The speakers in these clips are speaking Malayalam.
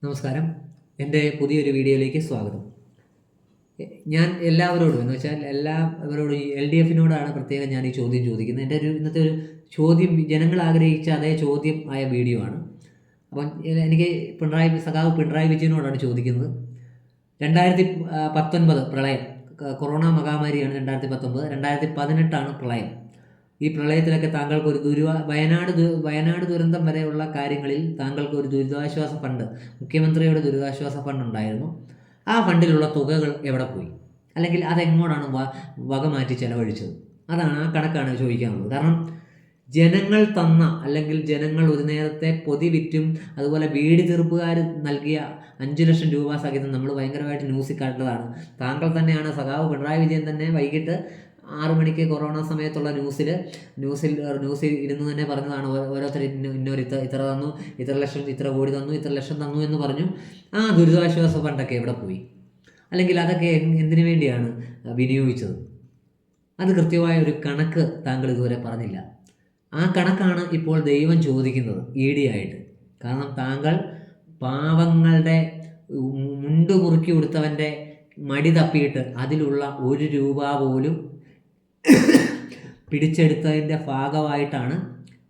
നമസ്കാരം. എൻ്റെ പുതിയൊരു വീഡിയോയിലേക്ക് സ്വാഗതം. ഞാൻ എല്ലാവരോടും എന്ന് വെച്ചാൽ എല്ലാവരോടും ഈ LDFിനോടാണ് പ്രത്യേകം ഞാൻ ഈ ചോദ്യം ചോദിക്കുന്നത്. എൻ്റെ ഇന്നത്തെ ഒരു ചോദ്യം ജനങ്ങൾ ആഗ്രഹിച്ച അതേ ചോദ്യം ആയ വീഡിയോ ആണ്. അപ്പം എനിക്ക് സഖാവ് പിണറായി വിജയനോടാണ് ചോദിക്കുന്നത്. 2019 പ്രളയം, കൊറോണ മഹാമാരിയാണ് 2019. 2018 പ്രളയം. ഈ പ്രളയത്തിലൊക്കെ താങ്കൾക്ക് ഒരു വയനാട് ദുരന്തം വരെയുള്ള കാര്യങ്ങളിൽ താങ്കൾക്ക് ഒരു ദുരിതാശ്വാസ ഫണ്ട്, മുഖ്യമന്ത്രിയുടെ ദുരിതാശ്വാസ ഫണ്ട് ഉണ്ടായിരുന്നു. ആ ഫണ്ടിലുള്ള തുകകൾ എവിടെ പോയി, അല്ലെങ്കിൽ അതെങ്ങോട്ടാണ് വക മാറ്റി ചെലവഴിച്ചത്? ആ കണക്കാണ് ചോദിക്കാനുള്ളത്. കാരണം ജനങ്ങൾ തന്ന, അല്ലെങ്കിൽ ജനങ്ങൾ ഒരു നേരത്തെ പൊതി വിറ്റും അതുപോലെ വീട് തീർപ്പുകാർ നൽകിയ 5 ലക്ഷം രൂപ സഹിതം നമ്മൾ ഭയങ്കരമായിട്ട് ന്യൂസിൽ കണ്ടതാണ്. താങ്കൾ തന്നെയാണ്, സഖാവ് പിണറായി വിജയൻ തന്നെ വൈകിട്ട് 6 മണിക്ക് കൊറോണ സമയത്തുള്ള ന്യൂസിൽ ഇരുന്ന് തന്നെ പറഞ്ഞതാണ്. ഓരോരുത്തർ ഇന്നൊരു ഇത്ര തന്നു, ഇത്ര ലക്ഷം, ഇത്ര കോടി തന്നു, ഇത്ര ലക്ഷം തന്നു എന്ന് പറഞ്ഞു. ആ ദുരിതാശ്വാസ ഫണ്ടൊക്കെ എവിടെ പോയി, അല്ലെങ്കിൽ അതൊക്കെ എന്തിനു വേണ്ടിയാണ് വിനിയോഗിച്ചത്? അത് കൃത്യമായ ഒരു കണക്ക് താങ്കൾ ഇതുവരെ പറഞ്ഞില്ല. ആ കണക്കാണ് ഇപ്പോൾ ദൈവം ചോദിക്കുന്നത് ED ആയിട്ട്. കാരണം താങ്കൾ പാവങ്ങളുടെ മുണ്ട് മുറുക്കി കൊടുത്തവൻ്റെ മടി തപ്പിയിട്ട് അതിലുള്ള 1 രൂപ പോലും പിടിച്ചെടുത്തതിൻ്റെ ഭാഗമായിട്ടാണ്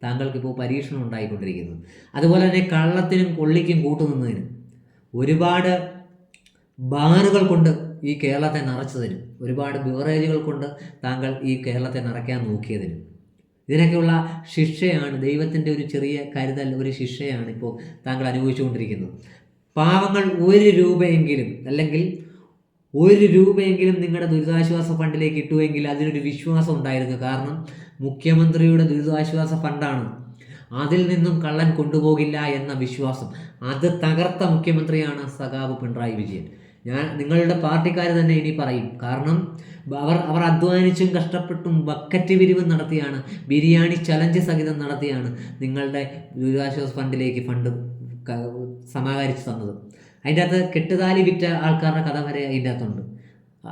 താങ്കൾക്കിപ്പോൾ പരീക്ഷണം ഉണ്ടായിക്കൊണ്ടിരിക്കുന്നത്. അതുപോലെ തന്നെ കള്ളത്തിനും കൊള്ളിക്കും കൂട്ടുനിന്നതിനും ഒരുപാട് ബാറുകൾ കൊണ്ട് ഈ കേരളത്തെ നിറച്ചതിനും, ഒരുപാട് ബിവറേജുകൾ കൊണ്ട് താങ്കൾ ഈ കേരളത്തെ നിറയ്ക്കാൻ നോക്കിയതിനും, ഇതിനൊക്കെയുള്ള ശിക്ഷയാണ്, ദൈവത്തിൻ്റെ ഒരു ചെറിയ കരുതൽ, ഒരു ശിക്ഷയാണ് ഇപ്പോൾ താങ്കൾ അനുഭവിച്ചുകൊണ്ടിരിക്കുന്നത്. പാവങ്ങൾ 1 രൂപയെങ്കിലും, അല്ലെങ്കിൽ 1 രൂപയെങ്കിലും നിങ്ങളുടെ ദുരിതാശ്വാസ ഫണ്ടിലേക്ക് ഇട്ടുവെങ്കിൽ അതിനൊരു വിശ്വാസം ഉണ്ടായിരുന്നു. കാരണം മുഖ്യമന്ത്രിയുടെ ദുരിതാശ്വാസ ഫണ്ടാണ്, അതിൽ നിന്നും കള്ളൻ കൊണ്ടുപോകില്ല എന്ന വിശ്വാസം, അത് തകർത്ത മുഖ്യമന്ത്രിയാണ് സഖാവ് പിണറായി വിജയൻ. നിങ്ങളുടെ പാർട്ടിക്കാർ തന്നെ ഇനി പറയും. കാരണം അവർ അധ്വാനിച്ചും കഷ്ടപ്പെട്ടും ബക്കറ്റ് വിരിവ് നടത്തിയാണ്, ബിരിയാണി ചലഞ്ച് സഹിതം നടത്തിയാണ് നിങ്ങളുടെ ദുരിതാശ്വാസ ഫണ്ടിലേക്ക് ഫണ്ട് സമാഹരിച്ച് തന്നത്. അതിൻ്റെ അകത്ത് കെട്ടുതാലി വിറ്റ ആൾക്കാരുടെ കഥ വരെ അതിൻ്റെ അകത്തുണ്ട്.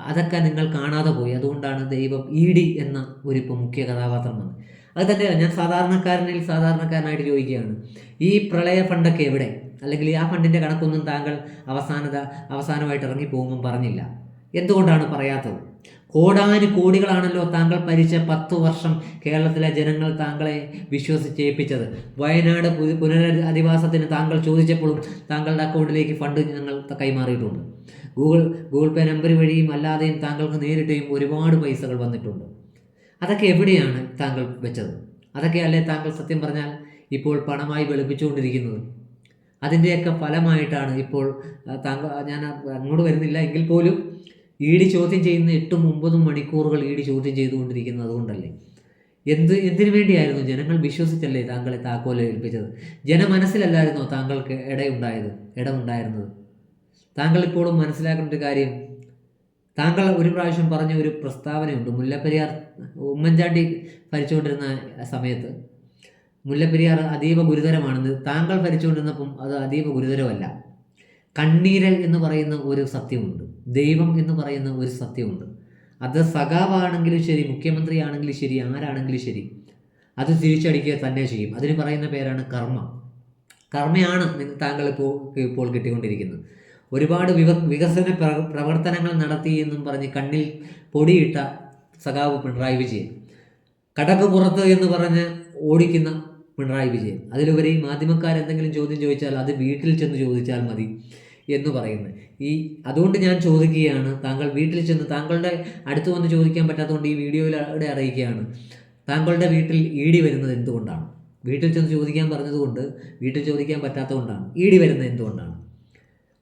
അതൊക്കെ നിങ്ങൾ കാണാതെ പോയി. അതുകൊണ്ടാണ് ദൈവം ED എന്ന ഒരു ഇപ്പോൾ മുഖ്യ കഥാപാത്രം വന്നത്. അത് തന്നെയല്ല, ഞാൻ സാധാരണക്കാരനായിട്ട് ചോദിക്കുകയാണ്, ഈ പ്രളയ ഫണ്ടൊക്കെ എവിടെ? അല്ലെങ്കിൽ ആ ഫണ്ടിൻ്റെ കണക്കൊന്നും താങ്കൾ അവസാനമായിട്ട് ഇറങ്ങി പോകുമ്പം പറഞ്ഞില്ല. എന്തുകൊണ്ടാണ് പറയാത്തത്? കോടികളാണല്ലോ താങ്കൾ ഭരിച്ച 10 വർഷം കേരളത്തിലെ ജനങ്ങൾ താങ്കളെ വിശ്വസിച്ചേൽപ്പിച്ചത്. വയനാട് പുനരധിവാസത്തിന് താങ്കൾ ചോദിച്ചപ്പോഴും താങ്കളുടെ അക്കൗണ്ടിലേക്ക് ഫണ്ട് ഞങ്ങൾ കൈമാറിയിട്ടുണ്ട്. ഗൂഗിൾ പേ നമ്പർ വഴിയും അല്ലാതെയും താങ്കൾക്ക് നേരിട്ടും ഒരുപാട് പൈസകൾ വന്നിട്ടുണ്ട്. അതൊക്കെ എവിടെയാണ് താങ്കൾ വെച്ചത്? അതൊക്കെ അല്ലേ താങ്കൾ സത്യം പറഞ്ഞാൽ ഇപ്പോൾ പണമായി വെളുപ്പിച്ചുകൊണ്ടിരിക്കുന്നത്? അതിൻ്റെയൊക്കെ ഫലമായിട്ടാണ് ഇപ്പോൾ ഞാൻ അങ്ങോട്ട് വരുന്നില്ല എങ്കിൽ പോലും ED ചോദ്യം ചെയ്യുന്ന 8-9 മണിക്കൂറുകൾ ED ചോദ്യം ചെയ്തുകൊണ്ടിരിക്കുന്നത്. അതുകൊണ്ടല്ലേ? എന്തിനു വേണ്ടിയായിരുന്നു? ജനങ്ങൾ വിശ്വസിച്ചല്ലേ താങ്കളെ താക്കോൽ ഏൽപ്പിച്ചത്? ജനമനസ്സിലല്ലായിരുന്നോ താങ്കൾക്ക് ഇടമുണ്ടായിരുന്നത്? താങ്കൾ ഇപ്പോഴും മനസ്സിലാക്കേണ്ട ഒരു കാര്യം, താങ്കൾ ഒരു പ്രാവശ്യം പറഞ്ഞ ഒരു പ്രസ്താവനയുണ്ട്. മുല്ലപ്പെരിയാർ, ഉമ്മൻചാണ്ടി ഭരിച്ചുകൊണ്ടിരുന്ന സമയത്ത് മുല്ലപ്പെരിയാർ അതീവ ഗുരുതരമാണെന്ന്. താങ്കൾ ഭരിച്ചുകൊണ്ടിരുന്നപ്പം അത് അതീവ ഗുരുതരമല്ല. കണ്ണീരൽ എന്ന് പറയുന്ന ഒരു സത്യമുണ്ട്, ദൈവം എന്ന് പറയുന്ന ഒരു സത്യമുണ്ട്. അത് സഖാവാണെങ്കിലും ശരി, മുഖ്യമന്ത്രിയാണെങ്കിലും ശരി, ആരാണെങ്കിലും ശരി, അത് തിരിച്ചടിക്കുക തന്നെ ചെയ്യും. അതിന് പറയുന്ന പേരാണ് കർമ്മ. കർമ്മയാണ് താങ്കൾ ഇപ്പോൾ കിട്ടിക്കൊണ്ടിരിക്കുന്നത്. ഒരുപാട് വികസന പ്രവർത്തനങ്ങൾ നടത്തി എന്നും പറഞ്ഞ് കണ്ണിൽ പൊടിയിട്ട സഖാവ് പിണറായി വിജയൻ, കടക്ക് പുറത്ത് എന്ന് പറഞ്ഞ് ഓടിക്കുന്ന പിണറായി വിജയൻ, അതിലുപരി മാധ്യമക്കാരെന്തെങ്കിലും ചോദ്യം ചോദിച്ചാൽ അത് വീട്ടിൽ ചെന്ന് ചോദിച്ചാൽ മതി എന്ന് പറയുന്നത്. അതുകൊണ്ട് ഞാൻ ചോദിക്കുകയാണ്, താങ്കൾ വീട്ടിൽ ചെന്ന്, താങ്കളുടെ അടുത്ത് വന്ന് ചോദിക്കാൻ പറ്റാത്തതുകൊണ്ട് ഈ വീഡിയോയിലൂടെ അറിയിക്കുകയാണ്, താങ്കളുടെ വീട്ടിൽ ED വരുന്നത് എന്തുകൊണ്ടാണ്? വീട്ടിൽ ചെന്ന് ചോദിക്കാൻ പറഞ്ഞതുകൊണ്ട് വീട്ടിൽ ചോദിക്കാൻ പറ്റാത്തതുകൊണ്ടാണ്. ED വരുന്നത് എന്തുകൊണ്ടാണ്?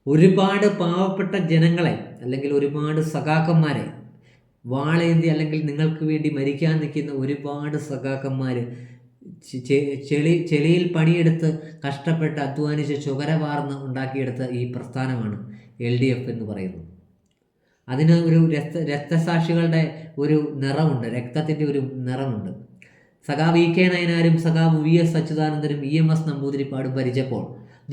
ഒരുപാട് പാവപ്പെട്ട ജനങ്ങളെ, അല്ലെങ്കിൽ ഒരുപാട് സഖാക്കന്മാരെ വാളേന്തി, അല്ലെങ്കിൽ നിങ്ങൾക്ക് വേണ്ടി മരിക്കാൻ നിൽക്കുന്ന ഒരുപാട് സഖാക്കന്മാർ ചെളിയിൽ പണിയെടുത്ത് കഷ്ടപ്പെട്ട് അധ്വാനിച്ച് ചുവര വാർന്ന് ഉണ്ടാക്കിയെടുത്ത ഈ പ്രസ്ഥാനമാണ് LDF എന്ന് പറയുന്നത്. അതിന് ഒരു രക്തസാക്ഷികളുടെ ഒരു നിറമുണ്ട്, രക്തത്തിൻ്റെ ഒരു നിറമുണ്ട്. സഖാവ് EK നയനാരും സഖാവ് VS അച്യുതാനന്ദനും EMS നമ്പൂതിരിപ്പാടും ഭരിച്ചപ്പോൾ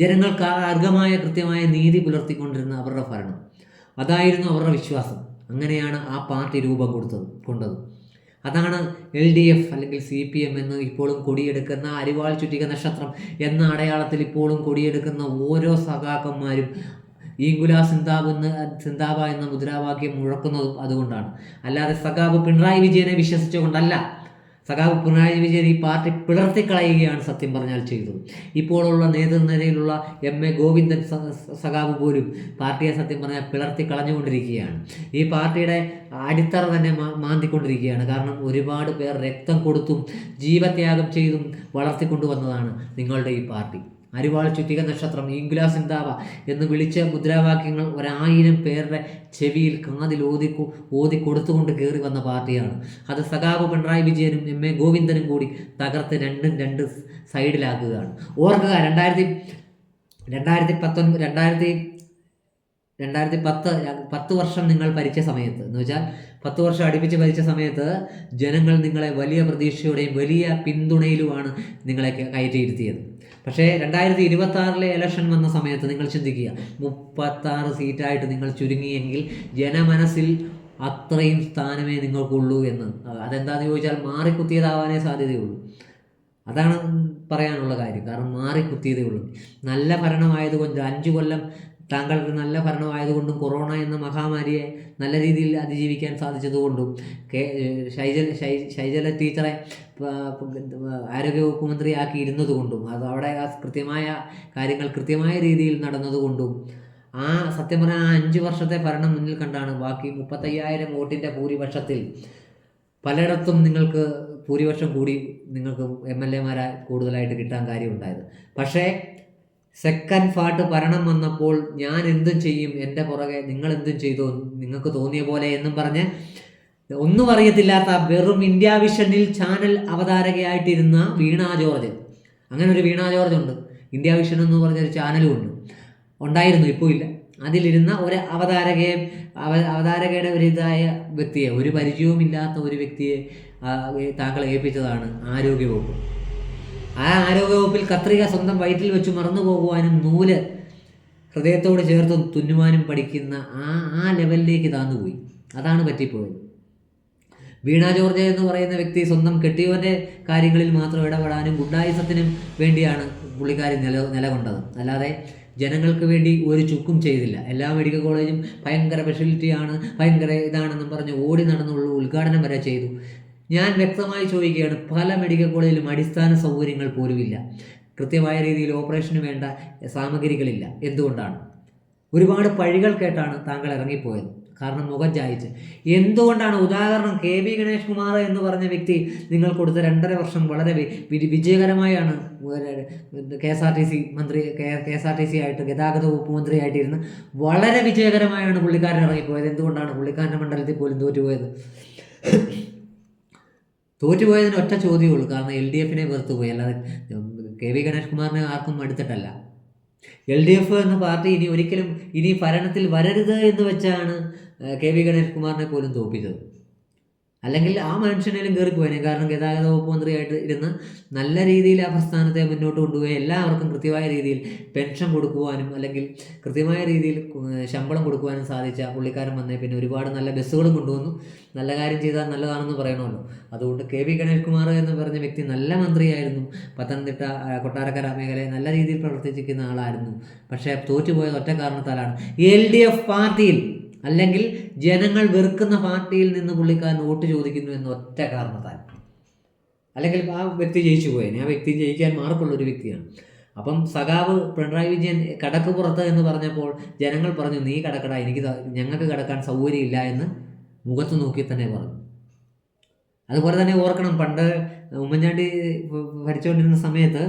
ജനങ്ങൾക്ക് അർഹമായ കൃത്യമായ നീതി പുലർത്തിക്കൊണ്ടിരുന്ന അവരുടെ ഭരണം, അതായിരുന്നു അവരുടെ വിശ്വാസം. അങ്ങനെയാണ് ആ പാർട്ടി രൂപം കൊണ്ടത്. അതാണ് LDF അല്ലെങ്കിൽ CPM എന്ന് ഇപ്പോഴും കൊടിയെടുക്കുന്ന, അരിവാൾ ചുറ്റിക നക്ഷത്രം എന്ന അടയാളത്തിൽ ഇപ്പോഴും കൊടിയെടുക്കുന്ന ഓരോ സഖാക്കന്മാരും ഈങ്കുല സിന്ദാബ എന്ന മുദ്രാവാക്യം മുഴക്കുന്നതും അതുകൊണ്ടാണ്. അല്ലാതെ സഖാവ് പിണറായി വിജയനെ വിശ്വസിച്ചുകൊണ്ടല്ല. സഖാവ് പിണറായി വിജയൻ ഈ പാർട്ടി പിളർത്തിക്കളയുകയാണ് സത്യം പറഞ്ഞാൽ ചെയ്തത്. ഇപ്പോഴുള്ള നേതൃനിരയിലുള്ള MA ഗോവിന്ദൻ സഖാവ് പോലും പാർട്ടിയെ സത്യം പറഞ്ഞാൽ പിളർത്തിക്കളഞ്ഞുകൊണ്ടിരിക്കുകയാണ്. ഈ പാർട്ടിയുടെ അടിത്തറ തന്നെ മാന്തിക്കൊണ്ടിരിക്കുകയാണ്. കാരണം ഒരുപാട് പേർ രക്തം കൊടുത്തും ജീവത്യാഗം ചെയ്തും വളർത്തിക്കൊണ്ടുവന്നതാണ് നിങ്ങളുടെ ഈ പാർട്ടി. അരിവാൾ ചുറ്റിക നക്ഷത്രം, ഈങ്കുല സിന്ദാബ എന്ന് വിളിച്ച മുദ്രാവാക്യങ്ങൾ 1000 പേരുടെ ചെവിയിൽ കാതിൽ ഓതി കൊടുത്തുകൊണ്ട് കയറി വന്ന പാർട്ടിയാണ്. അത് സഖാവ് പിണറായി വിജയനും MA ഗോവിന്ദനും കൂടി തകർത്ത് രണ്ട് സൈഡിലാക്കുകയാണ്. ഓർക്കുക, 2010 വർഷം നിങ്ങൾ ഭരിച്ച സമയത്ത്, എന്ന് വെച്ചാൽ 10 വർഷം അടുപ്പിച്ച് ഭരിച്ച സമയത്ത് ജനങ്ങൾ നിങ്ങളെ വലിയ പ്രതീക്ഷയോടെയും വലിയ പിന്തുണയിലുമാണ് നിങ്ങളെ കയറ്റിയിരുത്തിയത്. പക്ഷേ 2026 ഇലക്ഷൻ വന്ന സമയത്ത് നിങ്ങൾ ചിന്തിക്കുക, 36 സീറ്റായിട്ട് നിങ്ങൾ ചുരുങ്ങിയെങ്കിൽ ജനമനസ്സിൽ അത്രയും സ്ഥാനമേ നിങ്ങൾക്കുള്ളൂ എന്ന്. അതെന്താണെന്ന് ചോദിച്ചാൽ മാറിക്കുത്തിയതാവാനേ സാധ്യതയുള്ളൂ. അതാണ് പറയാനുള്ള കാര്യം. കാരണം മാറിക്കുത്തിയതേ ഉള്ളൂ. നല്ല ഭരണമായതുകൊണ്ട് 5 കൊല്ലം താങ്കൾക്ക് നല്ല ഭരണമായതുകൊണ്ടും കൊറോണ എന്ന മഹാമാരിയെ നല്ല രീതിയിൽ അതിജീവിക്കാൻ സാധിച്ചതുകൊണ്ടും ശൈലജ ടീച്ചറെ ആരോഗ്യവകുപ്പ് മന്ത്രിയാക്കി ഇരുന്നതുകൊണ്ടും അത് അവിടെ കൃത്യമായ കാര്യങ്ങൾ കൃത്യമായ രീതിയിൽ നടന്നതുകൊണ്ടും സത്യം പറഞ്ഞാൽ 5 വർഷത്തെ ഭരണം മുന്നിൽ കണ്ടാണ് ബാക്കി 35,000 വോട്ടിൻ്റെ ഭൂരിപക്ഷത്തിൽ പലയിടത്തും നിങ്ങൾക്ക് ഭൂരിപക്ഷം കൂടി നിങ്ങൾക്ക് MLA കൂടുതലായിട്ട് കിട്ടാൻ കാര്യമുണ്ടായത്. പക്ഷേ സെക്കൻഡ് പാർട്ട് ഭരണം വന്നപ്പോൾ ഞാൻ എന്തും ചെയ്യും, എൻ്റെ പുറകെ നിങ്ങൾ എന്തും ചെയ്തോ നിങ്ങൾക്ക് തോന്നിയ പോലെ എന്നും പറഞ്ഞ് ഒന്നും അറിയത്തില്ലാത്ത വെറും ഇന്ത്യ വിഷനിൽ ചാനൽ അവതാരകയായിട്ടിരുന്ന വീണ ജോർജ്, അങ്ങനെ ഒരു വീണ ജോർജ് ഉണ്ട്. ഇന്ത്യ വിഷൻ എന്ന് പറഞ്ഞൊരു ചാനലും ഉണ്ടായിരുന്നു, ഇപ്പോൾ ഇല്ല. അതിലിരുന്ന ഒരു അവതാരകയുടെ ഒരു വ്യക്തിയെ, ഒരു പരിചയവുമില്ലാത്ത ഒരു വ്യക്തിയെ താങ്കൾ ഏൽപ്പിച്ചതാണ് ആരോഗ്യവകുപ്പ്. ആ ആരോഗ്യവകുപ്പിൽ കത്രിക സ്വന്തം വയറ്റിൽ വെച്ച് മറന്നു പോകുവാനും നൂല് ഹൃദയത്തോട് ചേർത്ത് തുന്നുവാനും പഠിക്കുന്ന ആ ലെവലിലേക്ക് താന്നുപോയി. അതാണ് പറ്റിപ്പോയത്. വീണ ജോർജ് എന്ന് പറയുന്ന വ്യക്തി സ്വന്തം കെട്ടിയവൻ്റെ കാര്യങ്ങളിൽ മാത്രം ഇടപെടാനും ഗുണ്ടായുസത്തിനും വേണ്ടിയാണ് പുള്ളിക്കാരി നിലകൊണ്ടത്. അല്ലാതെ ജനങ്ങൾക്ക് വേണ്ടി ഒരു ചുക്കും ചെയ്തില്ല. എല്ലാ മെഡിക്കൽ കോളേജും ഭയങ്കര ഫെസിലിറ്റിയാണ്, ഭയങ്കര ഇതാണെന്നും പറഞ്ഞ് ഓടി നടന്നുള്ള ഉദ്ഘാടനം വരെ ചെയ്തു. ഞാൻ വ്യക്തമായി ചോദിക്കുകയാണ്, പല മെഡിക്കൽ കോളേജിലും അടിസ്ഥാന സൗകര്യങ്ങൾ പോലുമില്ല. കൃത്യമായ രീതിയിൽ ഓപ്പറേഷന് വേണ്ട സാമഗ്രികളില്ല. എന്തുകൊണ്ടാണ്? ഒരുപാട് പഴികൾ കേട്ടാണ് താങ്കൾ ഇറങ്ങിപ്പോയത്. കാരണം മുഖം ചായച്ച്. എന്തുകൊണ്ടാണ്? ഉദാഹരണം, KB ഗണേഷ് കുമാർ എന്ന് പറഞ്ഞ വ്യക്തി നിങ്ങൾ കൊടുത്ത 2.5 വർഷം വളരെ വിജയകരമായാണ് KSRTC ആയിട്ട് ഗതാഗത വകുപ്പ് മന്ത്രിയായിട്ടിരുന്ന് വളരെ വിജയകരമായാണ് പുള്ളിക്കാരൻ ഇറങ്ങിപ്പോയത്. എന്തുകൊണ്ടാണ്? പുള്ളിക്കാരൻ്റെ മണ്ഡലത്തിൽ പോലും തോറ്റുപോയതിന് ഒറ്റ ചോദ്യമുള്ളൂ. കാരണം LDFനെ വെറുത്തുപോയി. അല്ലാതെ KB ഗണേഷ് കുമാറിനെ ആർക്കും അടുത്തിട്ടല്ല. LDF എന്ന പാർട്ടി ഇനി ഭരണത്തിൽ വരരുത് എന്ന് വെച്ചാണ് KB ഗണേഷ് കുമാറിനെ പോലും തോൽപ്പിച്ചത്. അല്ലെങ്കിൽ ആ മനുഷ്യനേലും കയറിപ്പോയനെ. കാരണം ഗതാഗത വകുപ്പ് മന്ത്രിയായിട്ട് ഇരുന്ന് നല്ല രീതിയിൽ ആ പ്രസ്ഥാനത്തെ മുന്നോട്ട് കൊണ്ടുപോയി എല്ലാവർക്കും കൃത്യമായ രീതിയിൽ പെൻഷൻ കൊടുക്കുവാനും അല്ലെങ്കിൽ കൃത്യമായ രീതിയിൽ ശമ്പളം കൊടുക്കുവാനും സാധിച്ച പുള്ളിക്കാരൻ വന്നേ പിന്നെ ഒരുപാട് നല്ല ബസ്സുകളും കൊണ്ടുവന്നു. നല്ല കാര്യം ചെയ്താൽ നല്ലതാണെന്ന് പറയണമല്ലോ. അതുകൊണ്ട് KB ഗണേഷ് കുമാർ എന്ന് പറഞ്ഞ വ്യക്തി നല്ല മന്ത്രിയായിരുന്നു. പത്തനംതിട്ട കൊട്ടാരക്കര മേഖലയെ നല്ല രീതിയിൽ പ്രവർത്തിച്ചിരിക്കുന്ന ആളായിരുന്നു. പക്ഷേ തോറ്റുപോയത് ഒറ്റ കാരണത്താലാണ്. LDF പാർട്ടിയിൽ അല്ലെങ്കിൽ ജനങ്ങൾ വെറുക്കുന്ന പാർട്ടിയിൽ നിന്ന് പുള്ളിക്കാരൻ വോട്ട് ചോദിക്കുന്നു എന്ന ഒറ്റ കാരണത്താൽ. അല്ലെങ്കിൽ ആ വ്യക്തി ജയിച്ചു പോയേനെ. ആ വ്യക്തി ജയിക്കാൻ മാർക്കുള്ളൊരു വ്യക്തിയാണ്. അപ്പം സഖാവ് പിണറായി വിജയൻ കടക്ക് പുറത്ത് എന്ന് പറഞ്ഞപ്പോൾ ജനങ്ങൾ പറഞ്ഞു, നീ കടക്കട, ഞങ്ങൾക്ക് കടക്കാൻ സൗകര്യമില്ല എന്ന് മുഖത്ത് നോക്കി തന്നെ പറഞ്ഞു. അതുപോലെ തന്നെ ഓർക്കണം, പണ്ട് ഉമ്മൻചാണ്ടി ഭരിച്ചുകൊണ്ടിരുന്ന സമയത്ത്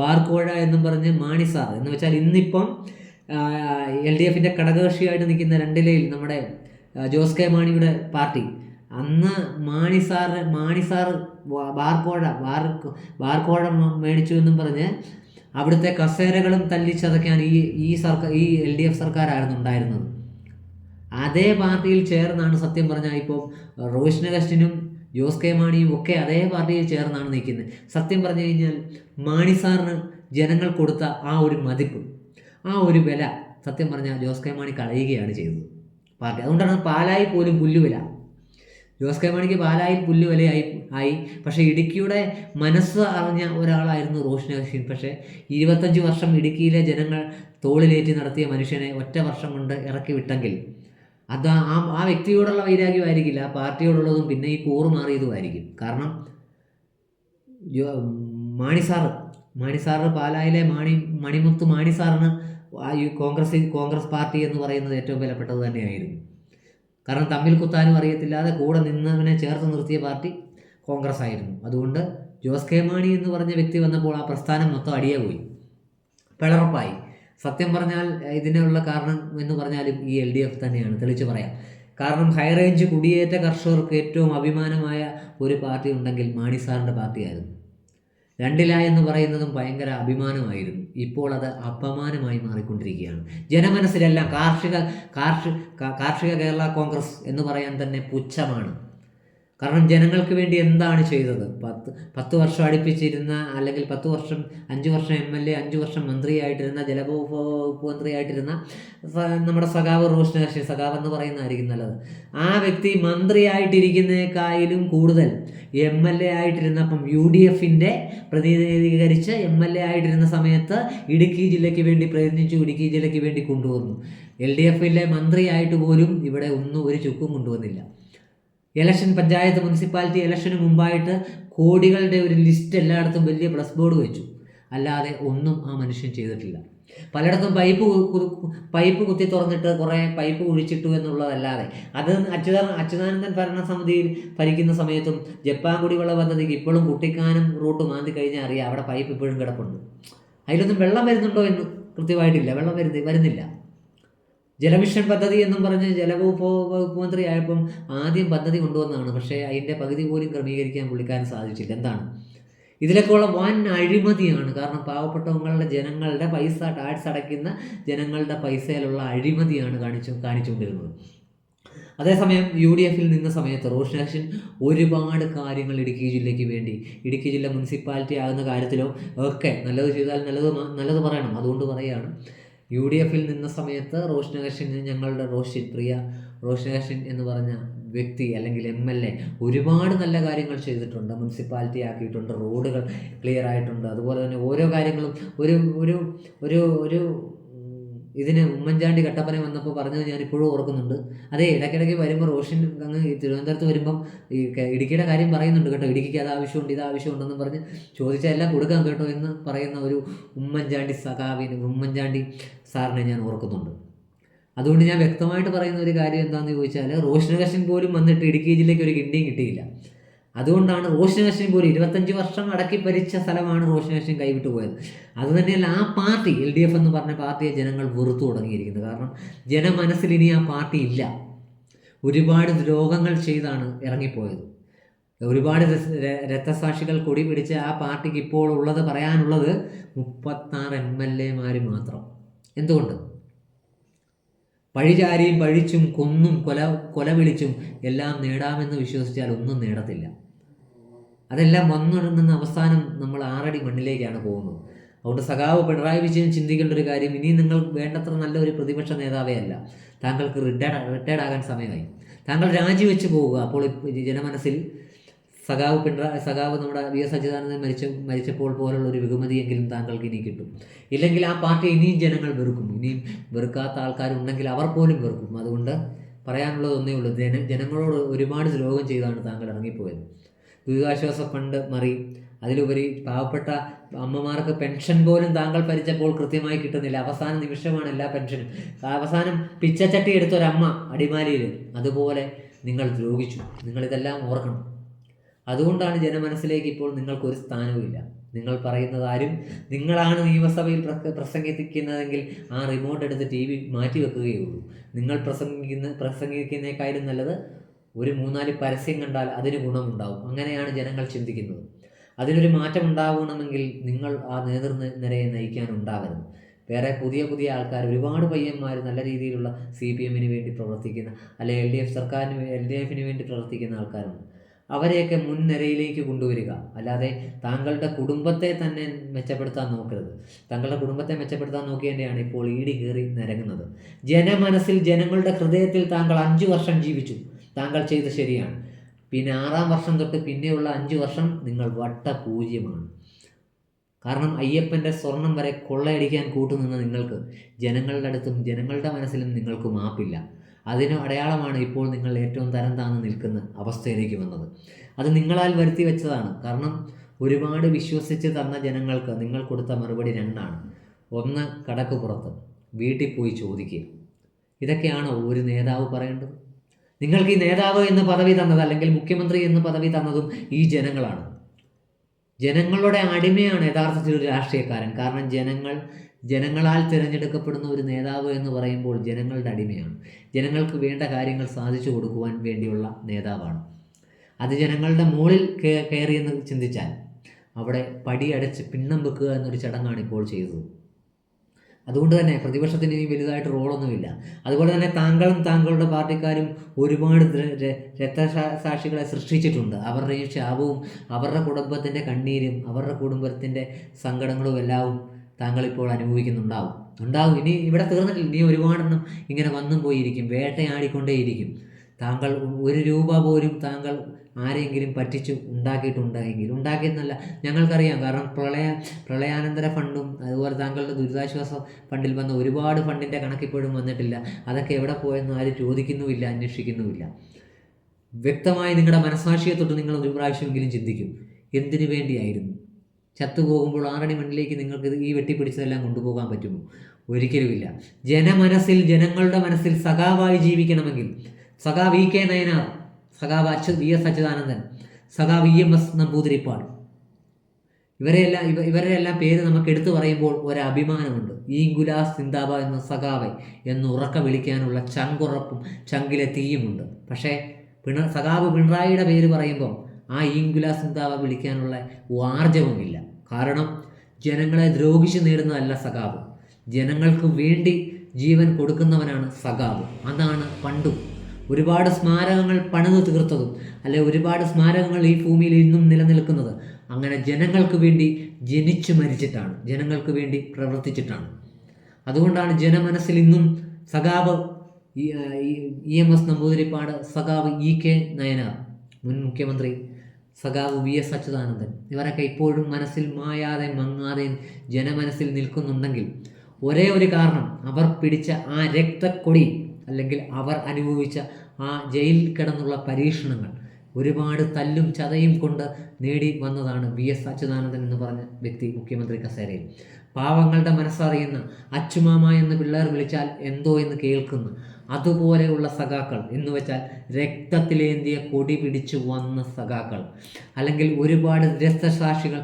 ബാർക്കോഴ എന്നും പറഞ്ഞ് മാണിസാർ എന്ന് വെച്ചാൽ ഇന്നിപ്പം LDFിൻ്റെ ഘടകകക്ഷിയായിട്ട് നിൽക്കുന്ന 2 നമ്മുടെ ജോസ് കെ മാണിയുടെ പാർട്ടി, അന്ന് മാണിസാർ ബാർക്കോഴ മേടിച്ചു എന്നും പറഞ്ഞ് അവിടുത്തെ കസേരകളും തല്ലിച്ചതയ്ക്കാൻ ഈ LDF സർക്കാരായിരുന്നു ഉണ്ടായിരുന്നത്. അതേ പാർട്ടിയിൽ ചേർന്നാണ് സത്യം പറഞ്ഞാൽ ഇപ്പോൾ റോഷൻ അഗസ്റ്റിനും ജോസ് കെ മാണിയും ഒക്കെ അതേ പാർട്ടിയിൽ ചേർന്നാണ് നിൽക്കുന്നത്. സത്യം പറഞ്ഞു കഴിഞ്ഞാൽ മാണിസാറിന് ജനങ്ങൾ കൊടുത്ത ആ ഒരു മതിപ്പ്, ആ ഒരു വില സത്യം പറഞ്ഞാൽ ജോസ് കെ മാണി കളയുകയാണ് ചെയ്തത് പാർട്ടി. അതുകൊണ്ടാണ് പാലായി പോലും പുല്ലുവില. ജോസ് കെ മാണിക്ക് പാലായിൽ പുല്ലുവിലയായി. പക്ഷേ ഇടുക്കിയുടെ മനസ്സ് അറിഞ്ഞ ഒരാളായിരുന്നു റോഷൻ ഹഷീം. പക്ഷേ 25 വർഷം ഇടുക്കിയിലെ ജനങ്ങൾ തോളിലേറ്റി നടത്തിയ മനുഷ്യനെ ഒറ്റ വർഷം കൊണ്ട് ഇറക്കി വിട്ടെങ്കിൽ അത് ആ വ്യക്തിയോടുള്ള വൈരാഗ്യമായിരിക്കില്ല, ആ പാർട്ടിയോടുള്ളതും പിന്നെ ഈ കൂറുമാറിയതുമായിരിക്കും. കാരണം മാണിസാറ് പാലായിലെ മണിമുത്ത് മാണിസാറിന് കോൺഗ്രസ് പാർട്ടി എന്ന് പറയുന്നത് ഏറ്റവും വിലപ്പെട്ടത് തന്നെയായിരുന്നു. കാരണം തമ്മിൽ കുത്താനും അറിയത്തില്ലാതെ കൂടെ നിന്നവനെ ചേർത്ത് നിർത്തിയ പാർട്ടി കോൺഗ്രസ് ആയിരുന്നു. അതുകൊണ്ട് ജോസ് കെ മാണി എന്ന് പറഞ്ഞ വ്യക്തി വന്നപ്പോൾ ആ പ്രസ്ഥാനം മൊത്തം അടിയെ പോയി, പിളർപ്പായി. സത്യം പറഞ്ഞാൽ ഇതിനുള്ള കാരണം എന്ന് പറഞ്ഞാലും ഈ LDF തന്നെയാണ്, തെളിച്ച് പറയാം. കാരണം ഹൈറേഞ്ച് കുടിയേറ്റ കർഷകർക്ക് ഏറ്റവും അഭിമാനമായ ഒരു പാർട്ടി ഉണ്ടെങ്കിൽ മാണിസാറിൻ്റെ പാർട്ടിയായിരുന്നു. 2 എന്ന് പറയുന്നതും ഭയങ്കര അഭിമാനമായിരുന്നു. ഇപ്പോൾ അത് അപമാനമായി മാറിക്കൊണ്ടിരിക്കുകയാണ്. ജനമനസ്സിലെല്ലാം കാർഷിക കേരള കോൺഗ്രസ് എന്ന് പറയാൻ തന്നെ പുച്ഛമാണ്. കാരണം ജനങ്ങൾക്ക് വേണ്ടി എന്താണ് ചെയ്തത്? 10 വർഷം അടുപ്പിച്ചിരുന്ന, അല്ലെങ്കിൽ 5 വർഷം MLA, 5 വർഷം മന്ത്രിയായിട്ടിരുന്ന, ജലവകുപ്പ് മന്ത്രിയായിട്ടിരുന്ന നമ്മുടെ സഖാവ് റോഷൻ ഹഷീം, സഖാവ് എന്ന് പറയുന്നതായിരിക്കും നല്ലത്, ആ വ്യക്തി മന്ത്രിയായിട്ടിരിക്കുന്നതിനേക്കാളും കൂടുതൽ MLA ആയിട്ടിരുന്നപ്പം UDFൻ്റെ പ്രതിനിധീകരിച്ച് MLA ആയിട്ടിരുന്ന സമയത്ത് ഇടുക്കി ജില്ലയ്ക്ക് വേണ്ടി പ്രയത്നിച്ചു, ഇടുക്കി ജില്ലയ്ക്ക് വേണ്ടി കൊണ്ടുവന്നു. LDFിലെ മന്ത്രിയായിട്ട് പോലും ഇവിടെ ഒരു ചുക്കും കൊണ്ടുവന്നില്ല. പഞ്ചായത്ത് മുനിസിപ്പാലിറ്റി ഇലക്ഷന് മുമ്പായിട്ട് കോടികളുടെ ഒരു ലിസ്റ്റ് എല്ലായിടത്തും വലിയ പ്ലസ് ബോർഡ് വെച്ചു, അല്ലാതെ ഒന്നും ആ മനുഷ്യൻ ചെയ്തിട്ടില്ല. പലയിടത്തും പൈപ്പ് കുത്തി തുറന്നിട്ട് കുറേ പൈപ്പ് കുഴിച്ചിട്ടു എന്നുള്ളതല്ലാതെ, അത് അച്യുതാനന്ദൻ ഭരണസമിതിയിൽ ഭരിക്കുന്ന സമയത്തും ജപ്പാൻ കുടിവെള്ള പദ്ധതിക്ക് ഇപ്പോഴും കുട്ടിക്കാനം റൂട്ട് മാന്തി കഴിഞ്ഞാൽ അറിയാം അവിടെ പൈപ്പ് ഇപ്പോഴും കിടപ്പുണ്ട്. അതിലൊന്നും വെള്ളം വരുന്നുണ്ടോ എന്ന് കൃത്യമായിട്ടില്ല, വെള്ളം വരുന്നില്ല. ജലമിഷൻ പദ്ധതി എന്നും പറഞ്ഞ് ജലവകുപ്പ് മന്ത്രി ആയപ്പം ആദ്യം പദ്ധതി കൊണ്ടുവന്നതാണ്. പക്ഷേ അതിൻ്റെ പകുതി പോലും ക്രമീകരിക്കാൻ പുള്ളിക്കാരൻ സാധിച്ചില്ല. എന്താണ് ഇതിലൊക്കെയുള്ള വൻ അഴിമതിയാണ്. കാരണം പാവപ്പെട്ടവങ്ങളുടെ ജനങ്ങളുടെ പൈസ, ടാക്സ് അടയ്ക്കുന്ന ജനങ്ങളുടെ പൈസയിലുള്ള അഴിമതിയാണ് കാണിച്ചുകൊണ്ടിരുന്നത്. അതേസമയം UDFിൽ നിന്ന സമയത്ത് റോഷൻ ഹഷീം ഒരുപാട് കാര്യങ്ങൾ ഇടുക്കി ജില്ലയ്ക്ക് വേണ്ടി, ഇടുക്കി ജില്ല മുനിസിപ്പാലിറ്റി ആകുന്ന കാര്യത്തിലോ ഒക്കെ നല്ലത് ചെയ്താൽ നല്ലത് പറയണം. അതുകൊണ്ട് പറയുകയാണ്, UDFിൽ നിന്ന സമയത്ത് റോഷൻ ഹഷീം, ഞങ്ങളുടെ പ്രിയ റോഷൻ ഹഷീം എന്ന് പറഞ്ഞ വ്യക്തി അല്ലെങ്കിൽ MLA ഒരുപാട് നല്ല കാര്യങ്ങൾ ചെയ്തിട്ടുണ്ട്. മുനിസിപ്പാലിറ്റി ആക്കിയിട്ടുണ്ട്, റോഡുകൾ ക്ലിയർ ആയിട്ടുണ്ട്. അതുപോലെ തന്നെ ഓരോ കാര്യങ്ങളും ഒരു ഇതിന് ഉമ്മൻചാണ്ടി കട്ടപ്പന വന്നപ്പോൾ പറഞ്ഞത് ഞാൻ ഇപ്പോഴും ഓർക്കുന്നുണ്ട്. അതേ ഇടയ്ക്കിടയ്ക്ക് വരുമ്പോൾ റോഷൻ അങ്ങ് തിരുവനന്തപുരത്ത് വരുമ്പം ഈ ഇടുക്കിയുടെ കാര്യം പറയുന്നുണ്ട് കേട്ടോ, ഇടുക്കിക്ക് അത് ആവശ്യമുണ്ട്, ഇത് ആവശ്യമുണ്ടെന്നും പറഞ്ഞ് ചോദിച്ചാൽ എല്ലാം കൊടുക്കാൻ കേട്ടോ എന്ന് പറയുന്ന ഒരു ഉമ്മൻചാണ്ടി സാറിനെ ഞാൻ ഓർക്കുന്നുണ്ട്. അതുകൊണ്ട് ഞാൻ വ്യക്തമായിട്ട് പറയുന്ന ഒരു കാര്യം എന്താണെന്ന് ചോദിച്ചാൽ, റോഷൻ ഹഷീം പോലും വന്നിട്ട് ഇടുക്കി ജില്ലയ്ക്ക് ഒരു കിണ്ടിയും കിട്ടിയില്ല. അതുകൊണ്ടാണ് റോഷൻ ഹഷീം പോലും 25 വർഷം അടക്കി ഭരിച്ച സ്ഥലമാണ് റോഷൻ ഹഷീം കൈവിട്ടു പോയത്. അതുതന്നെയല്ല, ആ പാർട്ടി LDF എന്ന് പറഞ്ഞ പാർട്ടിയെ ജനങ്ങൾ വെറുത്തു തുടങ്ങിയിരിക്കുന്നത്. കാരണം ജനമനസ്സിൽ ഇനി ആ പാർട്ടി ഇല്ല. ഒരുപാട് ദ്രോഹങ്ങൾ ചെയ്താണ് ഇറങ്ങിപ്പോയത്. ഒരുപാട് രക്തസാക്ഷികൾ കൊടി പിടിച്ച് ആ പാർട്ടിക്ക് ഇപ്പോൾ പറയാനുള്ളത് 36 MLA മാത്രം. എന്തുകൊണ്ട്? പഴിചാരിയും പഴിച്ചും കൊന്നും കൊല വിളിച്ചും എല്ലാം നേടാമെന്ന് വിശ്വസിച്ചാൽ ഒന്നും നേടത്തില്ല. അതെല്ലാം വന്നിടുന്ന അവസാനം നമ്മൾ 6 അടി മണ്ണിലേക്കാണ് പോകുന്നത്. അതുകൊണ്ട് സഖാവ് പിണറായി വിജയൻ ചിന്തിക്കേണ്ട ഒരു കാര്യം, ഇനി നിങ്ങൾ വേണ്ടത്ര നല്ലൊരു പ്രതിപക്ഷ നേതാവേ അല്ല, താങ്കൾക്ക് റിട്ടയർഡ് ആകാൻ സമയമായി. താങ്കൾ രാജിവെച്ച് പോവുക. അപ്പോൾ ജനമനസ്സിൽ സഖാവ് നമ്മുടെ VS അച്യുതാനന്ദൻ മരിച്ചപ്പോൾ പോലുള്ള ഒരു ബഹുമതിയെങ്കിലും താങ്കൾക്ക് ഇനി കിട്ടും. ഇല്ലെങ്കിൽ ആ പാർട്ടി ഇനിയും ജനങ്ങൾ വെറുക്കും. ഇനിയും വെറുക്കാത്ത ആൾക്കാരുണ്ടെങ്കിൽ അവർ പോലും വെറുക്കും. അതുകൊണ്ട് പറയാനുള്ളത് ഒന്നേ ഉള്ളൂ, ജനങ്ങളോട് ഒരുപാട് ദ്രോഹം ചെയ്താണ് താങ്കൾ ഇറങ്ങിപ്പോയത്. ദുരിതാശ്വാസ ഫണ്ട് മറി, അതിലുപരി പാവപ്പെട്ട അമ്മമാർക്ക് പെൻഷൻ പോലും താങ്കൾ ഭരിച്ചപ്പോൾ കൃത്യമായി കിട്ടുന്നില്ല. അവസാന നിമിഷമാണ് എല്ലാ പെൻഷനും. അവസാനം പിച്ചച്ചട്ടി എടുത്തൊരമ്മ അടിമാലിയിൽ, അതുപോലെ നിങ്ങൾ ദ്രോഹിച്ചു. നിങ്ങളിതെല്ലാം ഓർക്കണം. അതുകൊണ്ടാണ് ജനമനസ്സിലേക്ക് ഇപ്പോൾ നിങ്ങൾക്കൊരു സ്ഥാനവുമില്ല. നിങ്ങൾ പറയുന്നത് ആരും, നിങ്ങളാണ് നിയമസഭയിൽ പ്രസംഗിക്കുന്നതെങ്കിൽ ആ റിമോട്ട് എടുത്ത് TV മാറ്റി വെക്കുകയുള്ളൂ. നിങ്ങൾ പ്രസംഗിക്കുന്നതിനേക്കാളും നല്ലത് ഒരു 3-4 പരസ്യം കണ്ടാൽ അതിന് ഗുണമുണ്ടാവും. അങ്ങനെയാണ് ജനങ്ങൾ ചിന്തിക്കുന്നത്. അതിനൊരു മാറ്റം ഉണ്ടാവണമെങ്കിൽ നിങ്ങൾ ആ നേതൃനിരയെ നയിക്കാനുണ്ടാവരുത്. വേറെ പുതിയ ആൾക്കാർ, ഒരുപാട് പയ്യന്മാർ നല്ല രീതിയിലുള്ള CPMന് വേണ്ടി പ്രവർത്തിക്കുന്ന, അല്ലെങ്കിൽ LDFിന് വേണ്ടി പ്രവർത്തിക്കുന്ന ആൾക്കാരുണ്ട്. അവരെയൊക്കെ മുൻനിരയിലേക്ക് കൊണ്ടുവരിക. അല്ലാതെ താങ്കളുടെ കുടുംബത്തെ തന്നെ മെച്ചപ്പെടുത്താൻ നോക്കരുത്. താങ്കളുടെ കുടുംബത്തെ മെച്ചപ്പെടുത്താൻ നോക്കിയതിൻ്റെയാണ് ഇപ്പോൾ ED കയറി നിരങ്ങുന്നത്. ജനമനസ്സിൽ, ജനങ്ങളുടെ ഹൃദയത്തിൽ താങ്കൾ 5 വർഷം ജീവിച്ചു. താങ്കൾ ചെയ്ത് ശരിയാണ്. പിന്നെ 6-ാം വർഷം തൊട്ട് പിന്നെയുള്ള 5 വർഷം നിങ്ങൾ വട്ടപൂജ്യമാണ്. കാരണം അയ്യപ്പൻ്റെ സ്വർണം വരെ കൊള്ളയടിക്കാൻ കൂട്ടുനിന്ന നിങ്ങൾക്ക് ജനങ്ങളുടെ അടുത്തും ജനങ്ങളുടെ മനസ്സിലും നിങ്ങൾക്ക് മാപ്പില്ല. അതിന് അടയാളമാണ് ഇപ്പോൾ നിങ്ങൾ ഏറ്റവും തരം താന്ന് നിൽക്കുന്ന അവസ്ഥയിലേക്ക് വന്നത്. അത് നിങ്ങളാൽ വരുത്തി വെച്ചതാണ്. കാരണം ഒരുപാട് വിശ്വസിച്ച് തന്ന ജനങ്ങൾക്ക് നിങ്ങൾ കൊടുത്ത മറുപടി രണ്ടാണ്. ഒന്ന്, കടക്ക് പുറത്ത് വീട്ടിൽ പോയി ചോദിക്കുക. ഇതൊക്കെയാണോ ഒരു നേതാവ് പറയേണ്ടത്? നിങ്ങൾക്ക് ഈ നേതാവ് എന്ന പദവി തന്നത്, അല്ലെങ്കിൽ മുഖ്യമന്ത്രി എന്ന പദവി തന്നതും ഈ ജനങ്ങളാണ്. ജനങ്ങളുടെ അടിമയാണ് യഥാർത്ഥത്തിൽ ഒരു രാഷ്ട്രീയക്കാരൻ. കാരണം ജനങ്ങളാൽ തിരഞ്ഞെടുക്കപ്പെടുന്ന ഒരു നേതാവ് എന്ന് പറയുമ്പോൾ ജനങ്ങളുടെ അടിമയാണ്. ജനങ്ങൾക്ക് വേണ്ട കാര്യങ്ങൾ സാധിച്ചു കൊടുക്കുവാൻ വേണ്ടിയുള്ള നേതാവാണ്. അത് ജനങ്ങളുടെ മുകളിൽ കയറിയെന്ന് ചിന്തിച്ചാൽ അവിടെ പടിയടച്ച് പിണ്ണം വെക്കുക എന്നൊരു ചടങ്ങാണ് ഇപ്പോൾ ചെയ്തത്. അതുകൊണ്ട് തന്നെ പ്രതിപക്ഷത്തിന് ഇനി വലുതായിട്ട് റോളൊന്നുമില്ല. അതുപോലെ തന്നെ താങ്കളും താങ്കളുടെ പാർട്ടിക്കാരും ഒരുപാട് രക്തസാക്ഷികളെ സൃഷ്ടിച്ചിട്ടുണ്ട്. അവരുടെയും ശാപവും അവരുടെ കുടുംബത്തിൻ്റെ കണ്ണീരും അവരുടെ കുടുംബത്തിൻ്റെ സങ്കടങ്ങളും എല്ലാം താങ്കളിപ്പോൾ ഉണ്ടാവും. ഇനി ഇവിടെ തീർന്നിട്ടില്ല. ഇനി ഒരുപാടെണ്ണം ഇങ്ങനെ വന്നും പോയിരിക്കും, വേട്ടയാടിക്കൊണ്ടേയിരിക്കും. താങ്കൾ 1 രൂപ പോലും താങ്കൾ ആരെങ്കിലും പറ്റിച്ചു ഉണ്ടാക്കിയെന്നല്ല ഞങ്ങൾക്കറിയാം. കാരണം പ്രളയാനന്തര ഫണ്ടും അതുപോലെ താങ്കളുടെ ദുരിതാശ്വാസ ഫണ്ടിൽ വന്ന ഒരുപാട് ഫണ്ടിൻ്റെ കണക്കിപ്പോഴും വന്നിട്ടില്ല. അതൊക്കെ എവിടെ പോയെന്ന് ആരും ചോദിക്കുന്നുമില്ല, അന്വേഷിക്കുന്നുമില്ല. വ്യക്തമായി നിങ്ങളുടെ മനസാക്ഷിയെ തൊട്ട് നിങ്ങൾ ഒരു പ്രാവശ്യമെങ്കിലും ചിന്തിക്കും, എന്തിനു വേണ്ടിയായിരുന്നു? ചത്തുപോകുമ്പോൾ 6 മണിലേക്ക് നിങ്ങൾക്ക് ഈ വെട്ടിപ്പിടിച്ചതെല്ലാം കൊണ്ടുപോകാൻ പറ്റുമോ? ഒരിക്കലുമില്ല. ജനങ്ങളുടെ മനസ്സിൽ സഖാവായി ജീവിക്കണമെങ്കിൽ സഖാവ് ഇ.കെ. നയനാർ, സഖാവ് വി.എസ്. അച്യുതാനന്ദൻ, സഖാവ് EMS നമ്പൂതിരിപ്പാട്, ഇവരുടെ എല്ലാം പേര് നമുക്ക് എടുത്തു പറയുമ്പോൾ ഒരഭിമാനമുണ്ട്. ഇൻകുലാസ് സിന്ദാബാദ് എന്ന സഖാവെ എന്ന് ഉറക്ക വിളിക്കാനുള്ള ചങ്കുറപ്പും ചങ്കിലെ തീയുമുണ്ട്. പക്ഷേ സഖാവ് പിണറായിയുടെ പേര് പറയുമ്പോൾ ആ ഇൻകുലാസ് സിന്ദാബാദ് വിളിക്കാനുള്ള ആർജവുമില്ല. കാരണം ജനങ്ങളെ ദ്രോഹിച്ച് നേടുന്നതല്ല സഖാവ്, ജനങ്ങൾക്ക് വേണ്ടി ജീവൻ കൊടുക്കുന്നവനാണ് സഖാവ്. അതാണ് പണ്ടും ഒരുപാട് സ്മാരകങ്ങൾ പണിതു തീർത്തതും അല്ലെ ഒരുപാട് സ്മാരകങ്ങൾ ഈ ഭൂമിയിൽ ഇന്നും നിലനിൽക്കുന്നത് അങ്ങനെ ജനങ്ങൾക്ക് വേണ്ടി ജനിച്ചു മരിച്ചിട്ടാണ്, ജനങ്ങൾക്ക് വേണ്ടി പ്രവർത്തിച്ചിട്ടാണ്. അതുകൊണ്ടാണ് ജനമനസ്സിൽ ഇന്നും സഖാവ് EMS നമ്പൂതിരിപ്പാട്, സഖാവ് ഇ.കെ. നയനാർ, മുൻ മുഖ്യമന്ത്രി സഖാവ് V.S. അച്യുതാനന്ദൻ, ഇവരൊക്കെ ഇപ്പോഴും മനസ്സിൽ മായാതെ മങ്ങാതെയും ജനമനസ്സിൽ നിൽക്കുന്നുണ്ടെങ്കിൽ ഒരേ ഒരു കാരണം, അവർ പിടിച്ച ആ രക്തക്കൊടി അല്ലെങ്കിൽ അവർ അനുഭവിച്ച ആ ജയിലിൽ കിടന്നുള്ള പരീക്ഷണങ്ങൾ, ഒരുപാട് തല്ലും ചതയും കൊണ്ട് നേടി വന്നതാണ് V.S. അച്യുതാനന്ദൻ എന്ന് പറഞ്ഞ വ്യക്തി മുഖ്യമന്ത്രി കസേരയിൽ. പാവങ്ങളുടെ മനസ്സറിയുന്ന, അച്ചുമാമ എന്ന് പിള്ളേർ വിളിച്ചാൽ എന്തോ എന്ന് കേൾക്കുന്ന അതുപോലെയുള്ള സഖാക്കൾ എന്ന് വെച്ചാൽ രക്തത്തിലേന്തിയ കൊടി പിടിച്ചു വന്ന സഖാക്കൾ, അല്ലെങ്കിൽ ഒരുപാട് രക്തസാക്ഷികൾ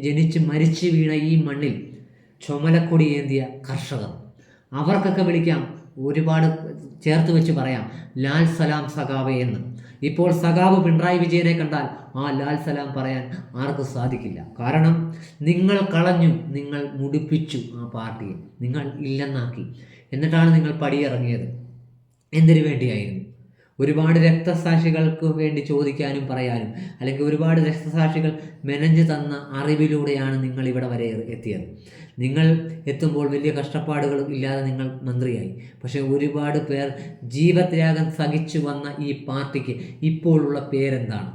ജനിച്ച് മരിച്ചു വീണ ഈ മണ്ണിൽ ചുമലക്കൊടി ഏന്തിയ കർഷകർ, അവർക്കൊക്കെ വിളിക്കാം, ഒരുപാട് ചേർത്ത് വെച്ച് പറയാം, ലാൽ സലാം സഖാവേ എന്ന്. ഇപ്പോൾ സഖാവ് പിണറായി വിജയനെ കണ്ടാൽ ആ ലാൽ സലാം പറയാൻ ആർക്കും സാധിക്കില്ല. കാരണം നിങ്ങൾ കളഞ്ഞു, നിങ്ങൾ മുടിപ്പിച്ചു ആ പാർട്ടിയെ, നിങ്ങൾ ഇല്ലെന്നാക്കി. എന്നിട്ടാണ് നിങ്ങൾ പടിയിറങ്ങിയത്. എന്തിനു വേണ്ടിയായിരുന്നു? ഒരുപാട് രക്തസാക്ഷികൾക്ക് വേണ്ടി ചോദിക്കാനും പറയാനും, അല്ലെങ്കിൽ ഒരുപാട് രക്തസാക്ഷികൾ മെനഞ്ഞു തന്ന അറിവിലൂടെയാണ് നിങ്ങൾ ഇവിടെ വരെ എത്തിയത്. നിങ്ങൾ എത്തുമ്പോൾ വലിയ കഷ്ടപ്പാടുകളും ഇല്ലാതെ നിങ്ങൾ മന്ത്രിയായി. പക്ഷേ ഒരുപാട് പേർ ജീവത്യാഗം സഹിച്ചു വന്ന ഈ പാർട്ടിക്ക് ഇപ്പോഴുള്ള പേരെന്താണ്?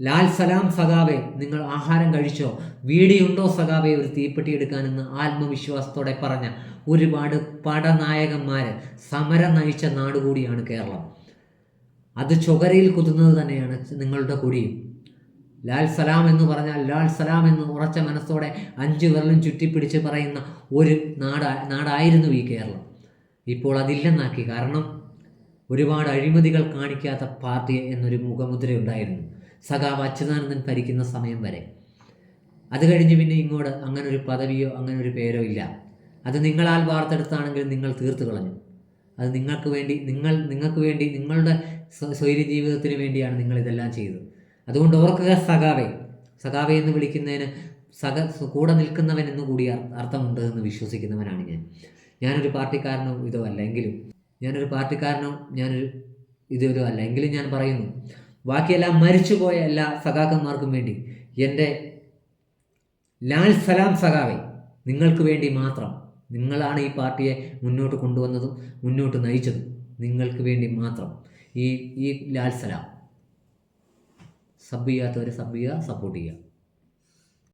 ലാൽ സലാം സഖാവെ, നിങ്ങൾ ആഹാരം കഴിച്ചോ? വീടിയുണ്ടോ സഖാവെ ഒരു തീപ്പെട്ടി എടുക്കാനെന്ന് ആത്മവിശ്വാസത്തോടെ പറഞ്ഞ ഒരുപാട് പടനായകന്മാർ സമരം നയിച്ച നാടുകൂടിയാണ് കേരളം. അത് ചൊകരയിൽ കുത്തുന്നത് തന്നെയാണ് നിങ്ങളുടെ കൊടിയും. ലാൽ സലാം എന്ന് പറഞ്ഞാൽ ലാൽ സലാം എന്ന് ഉറച്ച മനസ്സോടെ 5 വിരലും ചുറ്റിപ്പിടിച്ച് പറയുന്ന ഒരു നാടായിരുന്നു ഈ കേരളം. ഇപ്പോൾ അതില്ലെന്നാക്കി. കാരണം ഒരുപാട് അഴിമതികൾ കാണിക്കാത്ത പാർട്ടി എന്നൊരു മുഖമുദ്രയുണ്ടായിരുന്നു സഖാവ് അച്യുതാനന്ദൻ ഭരിക്കുന്ന സമയം വരെ. അത് കഴിഞ്ഞ് പിന്നെ ഇങ്ങോട്ട് അങ്ങനൊരു പദവിയോ അങ്ങനൊരു പേരോ ഇല്ല. അത് നിങ്ങളാൽ വാർത്തെടുത്താണെങ്കിൽ നിങ്ങൾ തീർത്തു കളഞ്ഞു. അത് നിങ്ങൾക്ക് വേണ്ടി നിങ്ങളുടെ സ്വൈര്യ ജീവിതത്തിന് വേണ്ടിയാണ് നിങ്ങളിതെല്ലാം ചെയ്തത്. അതുകൊണ്ട് ഓർക്കുക, സഖാവെ എന്ന് വിളിക്കുന്നതിന് കൂടെ നിൽക്കുന്നവൻ എന്ന് കൂടി അർത്ഥമുണ്ട് എന്ന് വിശ്വസിക്കുന്നവനാണ് ഞാൻ. ഞാനൊരു പാർട്ടിക്കാരനോ അല്ല എങ്കിലും ഞാൻ പറയുന്നു, ബാക്കിയെല്ലാം മരിച്ചുപോയ എല്ലാ സഖാക്കന്മാർക്കും വേണ്ടി എൻ്റെ ലാൽ സലാം സഖാവെ, നിങ്ങൾക്ക് വേണ്ടി മാത്രം. നിങ്ങളാണ് ഈ പാർട്ടിയെ മുന്നോട്ട് കൊണ്ടുവന്നതും മുന്നോട്ട് നയിച്ചതും. നിങ്ങൾക്ക് വേണ്ടി മാത്രം ഈ ലാൽ സലാം. സബ് ചെയ്യാത്തവർ സബ് ചെയ്യുക, സപ്പോർട്ട് ചെയ്യുക.